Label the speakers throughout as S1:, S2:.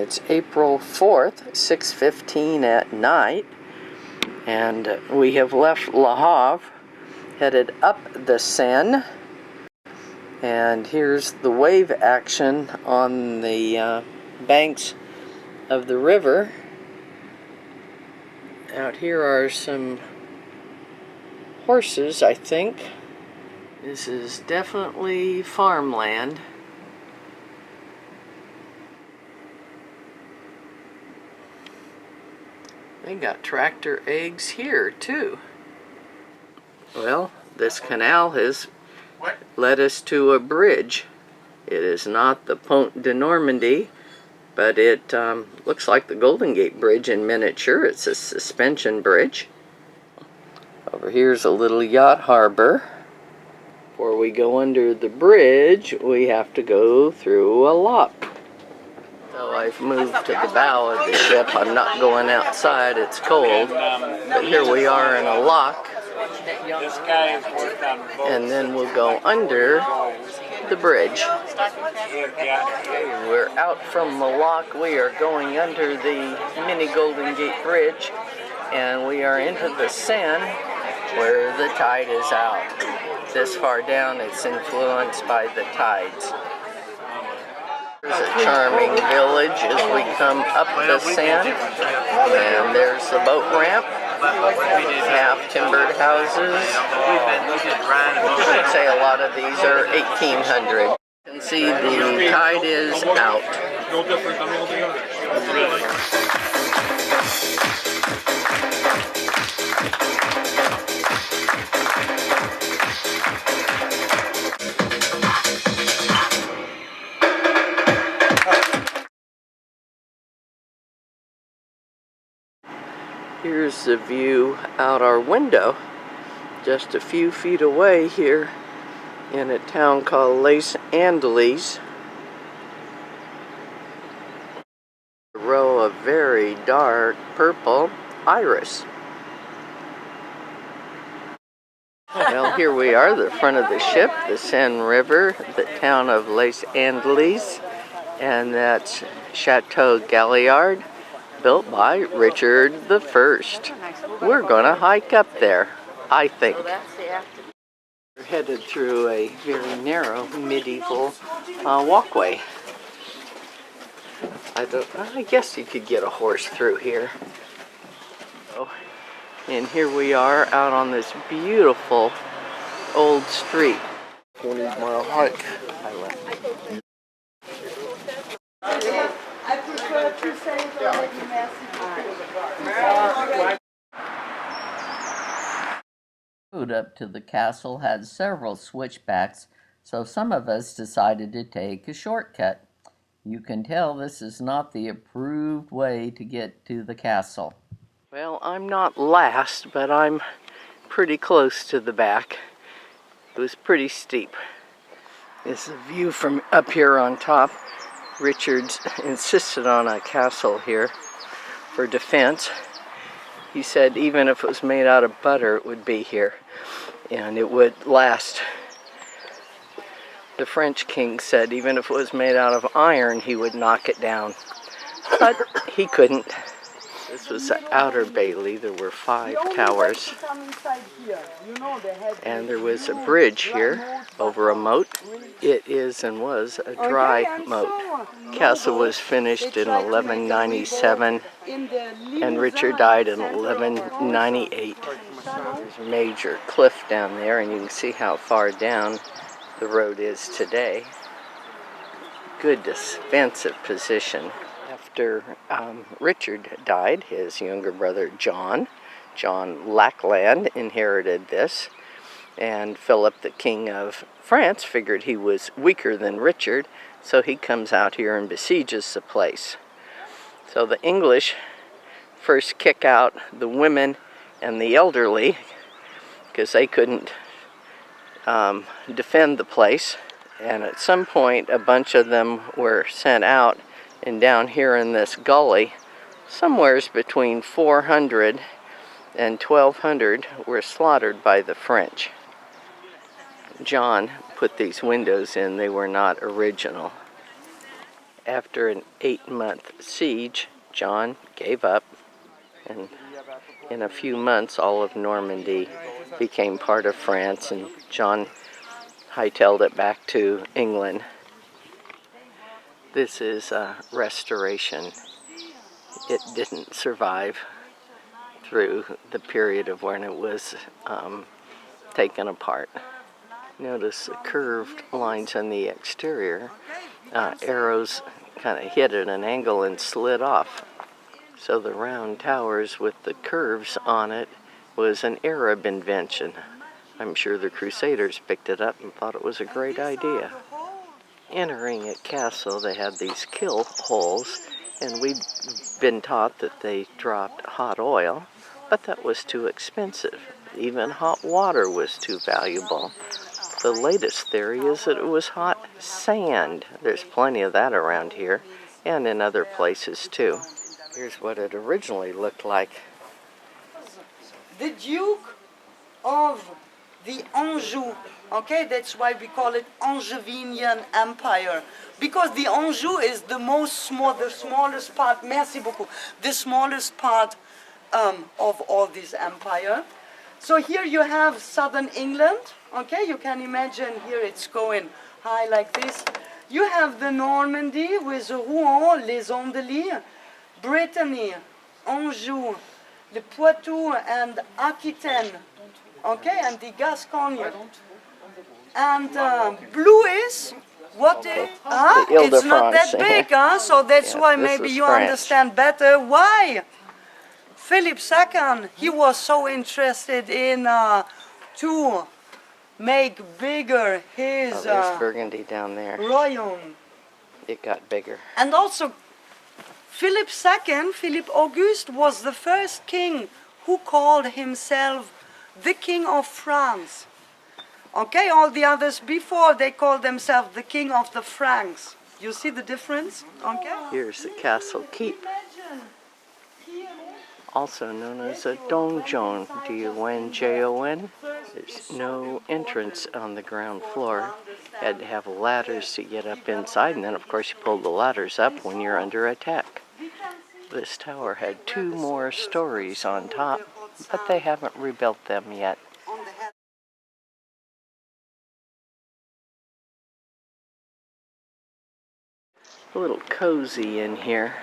S1: It's April 4th, 6:15 at night, and we have left Le Havre, headed up the Seine, and here's the wave action on the banks of the river. Out here are some horses, I think. This is definitely farmland. They got tractor eggs here too. Well, this canal has led us to a bridge. It is not the Pont de Normandy, but it looks like the Golden Gate Bridge in miniature. It's a suspension bridge. Over here's a little yacht harbor. Before we go under the bridge, we have to go through a lock. So I've moved to the bow of the ship. I'm not going outside, it's cold. But here we are in a lock. And then we'll go under the bridge. We're out from the lock. We are going under the mini Golden Gate Bridge. And we are into the Seine where the tide is out. This far down, it's influenced by the tides. There's a charming village as we come up the Seine, and there's the boat ramp, half-timbered houses. I should say a lot of these are 1800. You can see the tide is out. Here's the view out our window, just a few feet away here in a town called Andelys. A row of very dark purple iris. Well, here we are, the front of the ship, the Seine River, the town of Les Andelys, and that's Castle Galliard, built by Richard I. We're gonna hike up there, I think. We're headed through a very narrow medieval walkway. I guess you could get a horse through here. And here we are out on this beautiful old street. 20-mile hike.
S2: I prefer to say it already, merci.
S1: The road up to the castle had several switchbacks, so some of us decided to take a shortcut. You can tell this is not the approved way to get to the castle. Well, I'm not last, but I'm pretty close to the back. It was pretty steep. This is a view from up here on top. Richard insisted on a castle here for defense. He said even if it was made out of butter, it would be here, and it would last. The French king said even if it was made out of iron, he would knock it down, but he couldn't. This was the outer Bailey. There were 5 towers, and there was a bridge here over a moat. It is and was a dry moat. Castle was finished in 1197, and Richard died in 1198. There's a major cliff down there, and you can see how far down the road is today. Good defensive position. After Richard died, his younger brother John Lackland, inherited this, and Philip, the king of France, figured he was weaker than Richard, so he comes out here and besieges the place. So the English first kick out the women and the elderly because they couldn't defend the place, and at some point a bunch of them were sent out. And down here in this gully, somewheres between 400 and 1,200 were slaughtered by the French. John put these windows in. They were not original. After an 8-month siege, John gave up, and in a few months all of Normandy became part of France, and John hightailed it back to England. This is a restoration. It didn't survive through the period of when it was taken apart. Notice the curved lines on the exterior. Arrows kind of hit at an angle and slid off. So the round towers with the curves on it was an Arab invention. I'm sure the Crusaders picked it up and thought it was a great idea. Entering a castle, they had these kill holes, and we'd been taught that they dropped hot oil, but that was too expensive. Even hot water was too valuable. The latest theory is that it was hot sand. There's plenty of that around here, and in other places too. Here's what it originally looked like.
S2: The Duke of the Anjou, okay, that's why we call it Angevinian Empire, because the Anjou is the smallest part, merci beaucoup, the smallest part of all this empire. So here you have southern England, okay, you can imagine here it's going high like this. You have the Normandy with Rouen, les Andelys, Brittany, Anjou, the Poitou and Aquitaine, okay, and the Gascogne. And blue is what is? It's not that big, so that's why maybe you understand better why. Philip II, he was so interested in to make bigger his
S1: there's Burgundy down there.
S2: royaume.
S1: It got bigger.
S2: And also, Philip II, Philip Auguste, was the first king who called himself the King of France. Okay, all the others before, they called themselves the King of the Franks. You see the difference? Okay.
S1: Here's the castle keep, also known as a donjon, D-O-N-J-O-N. There's no entrance on the ground floor. Had to have ladders to get up inside, and then of course you pull the ladders up when you're under attack. This tower had 2 more stories on top, but they haven't rebuilt them yet. A little cozy in here.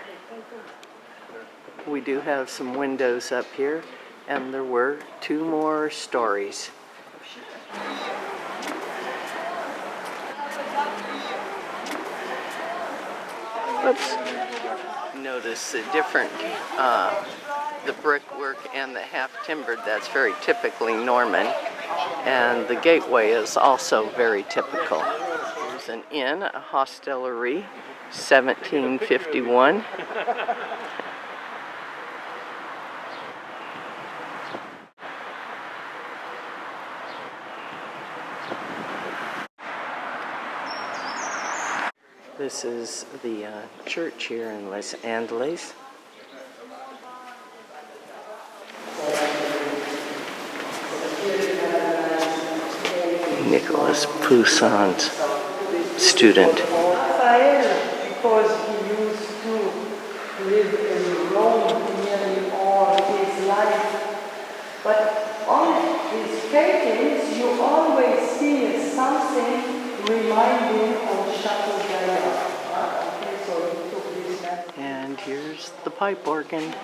S1: We do have some windows up here, and there were 2 more stories. Oops. Notice the different, the brickwork and the half-timbered, that's very typically Norman. And the gateway is also very typical. There's an inn, a hostelry, 1751. This is the church here in Les Andelys. Nicolas Poussin's student.
S2: Because he used to live in Rome nearly all his life. But on his paintings, you always see something reminding of Castle Galliard. Okay, so he took this method.
S1: And here's the pipe organ.